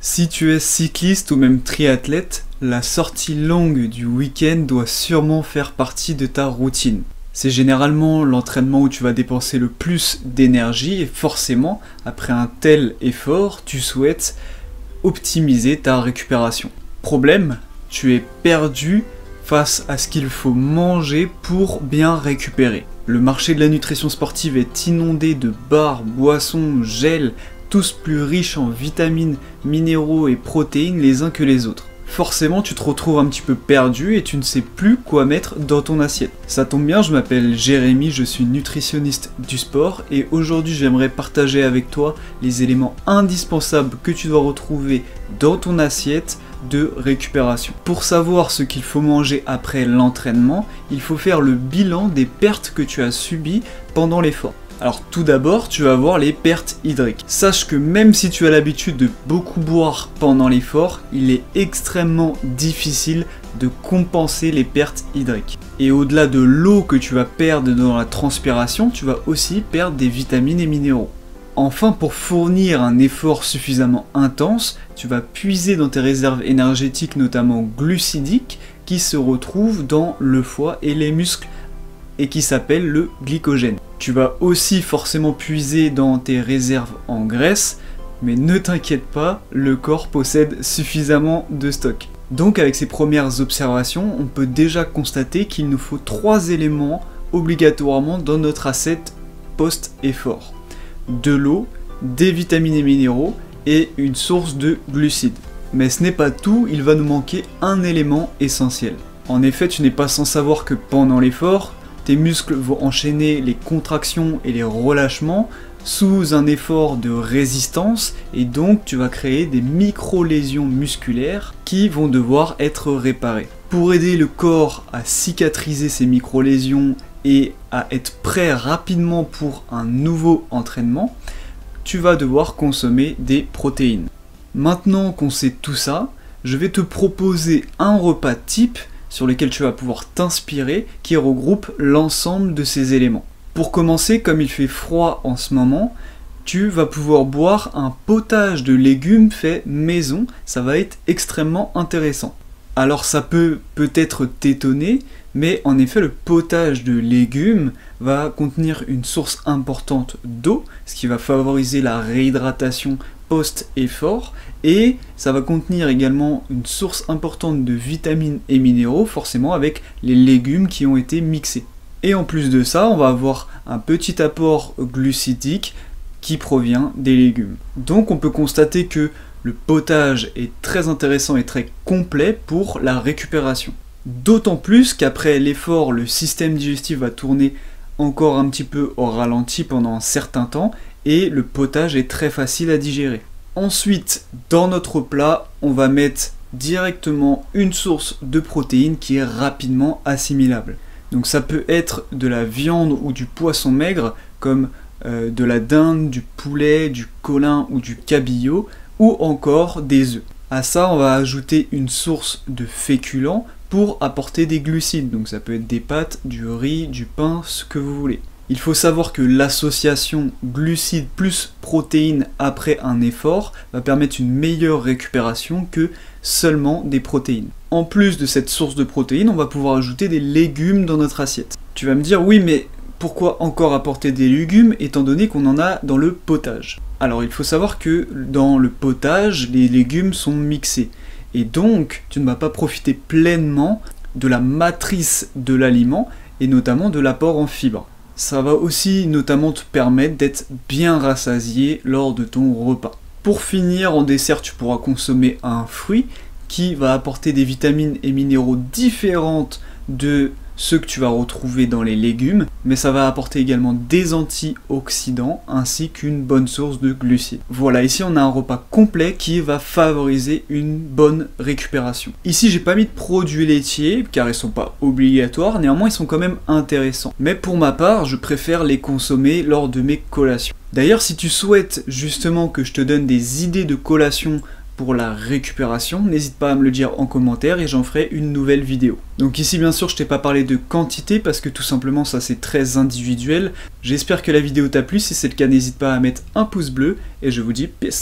Si tu es cycliste ou même triathlète, la sortie longue du week-end doit sûrement faire partie de ta routine. C'est généralement l'entraînement où tu vas dépenser le plus d'énergie et forcément, après un tel effort, tu souhaites optimiser ta récupération. Problème, tu es perdu face à ce qu'il faut manger pour bien récupérer. Le marché de la nutrition sportive est inondé de bars, boissons, gels, tous plus riches en vitamines, minéraux et protéines les uns que les autres. Forcément, tu te retrouves un petit peu perdu et tu ne sais plus quoi mettre dans ton assiette. Ça tombe bien, je m'appelle Jérémy, je suis nutritionniste du sport et aujourd'hui j'aimerais partager avec toi les éléments indispensables que tu dois retrouver dans ton assiette de récupération. Pour savoir ce qu'il faut manger après l'entraînement, il faut faire le bilan des pertes que tu as subies pendant l'effort. Alors tout d'abord, tu vas voir les pertes hydriques. Sache que même si tu as l'habitude de beaucoup boire pendant l'effort, il est extrêmement difficile de compenser les pertes hydriques. Et au-delà de l'eau que tu vas perdre dans la transpiration, tu vas aussi perdre des vitamines et minéraux. Enfin, pour fournir un effort suffisamment intense, tu vas puiser dans tes réserves énergétiques, notamment glucidiques, qui se retrouvent dans le foie et les muscles et qui s'appelle le glycogène. Tu vas aussi forcément puiser dans tes réserves en graisse, mais ne t'inquiète pas, le corps possède suffisamment de stock. Donc avec ces premières observations, on peut déjà constater qu'il nous faut 3 éléments obligatoirement dans notre assiette post-effort. De l'eau, des vitamines et minéraux et une source de glucides. Mais ce n'est pas tout, il va nous manquer un élément essentiel. En effet, tu n'es pas sans savoir que pendant l'effort, tes muscles vont enchaîner les contractions et les relâchements sous un effort de résistance et donc tu vas créer des micro-lésions musculaires qui vont devoir être réparées. Pour aider le corps à cicatriser ces micro-lésions et à être prêt rapidement pour un nouveau entraînement, tu vas devoir consommer des protéines. Maintenant qu'on sait tout ça, je vais te proposer un repas type sur lesquels tu vas pouvoir t'inspirer, qui regroupe l'ensemble de ces éléments. Pour commencer, comme il fait froid en ce moment, tu vas pouvoir boire un potage de légumes fait maison, ça va être extrêmement intéressant. Alors ça peut peut-être t'étonner, mais en effet le potage de légumes va contenir une source importante d'eau, ce qui va favoriser la réhydratation post-effort, et ça va contenir également une source importante de vitamines et minéraux, forcément avec les légumes qui ont été mixés. Et en plus de ça, on va avoir un petit apport glucidique qui provient des légumes. Donc on peut constater que le potage est très intéressant et très complet pour la récupération. D'autant plus qu'après l'effort, le système digestif va tourner encore un petit peu au ralenti pendant un certain temps et le potage est très facile à digérer. Ensuite, dans notre plat, on va mettre directement une source de protéines qui est rapidement assimilable. Donc ça peut être de la viande ou du poisson maigre comme de la dinde, du poulet, du colin ou du cabillaud ou encore des œufs. À ça, on va ajouter une source de féculents pour apporter des glucides. Donc ça peut être des pâtes, du riz, du pain, ce que vous voulez. Il faut savoir que l'association glucides plus protéines après un effort va permettre une meilleure récupération que seulement des protéines. En plus de cette source de protéines, on va pouvoir ajouter des légumes dans notre assiette. Tu vas me dire, oui, mais pourquoi encore apporter des légumes étant donné qu'on en a dans le potage? Alors il faut savoir que dans le potage, les légumes sont mixés. Et donc, tu ne vas pas profiter pleinement de la matrice de l'aliment et notamment de l'apport en fibres. Ça va aussi notamment te permettre d'être bien rassasié lors de ton repas. Pour finir, en dessert, tu pourras consommer un fruit qui va apporter des vitamines et minéraux différentes de ceux que tu vas retrouver dans les légumes, mais ça va apporter également des antioxydants ainsi qu'une bonne source de glucides. Voilà, ici on a un repas complet qui va favoriser une bonne récupération. Ici j'ai pas mis de produits laitiers car ils sont pas obligatoires, néanmoins ils sont quand même intéressants. Mais pour ma part, je préfère les consommer lors de mes collations. D'ailleurs, si tu souhaites justement que je te donne des idées de collations pour la récupération, n'hésite pas à me le dire en commentaire et j'en ferai une nouvelle vidéo. Donc ici bien sûr je t'ai pas parlé de quantité parce que tout simplement ça c'est très individuel. J'espère que la vidéo t'a plu, si c'est le cas n'hésite pas à mettre un pouce bleu et je vous dis peace.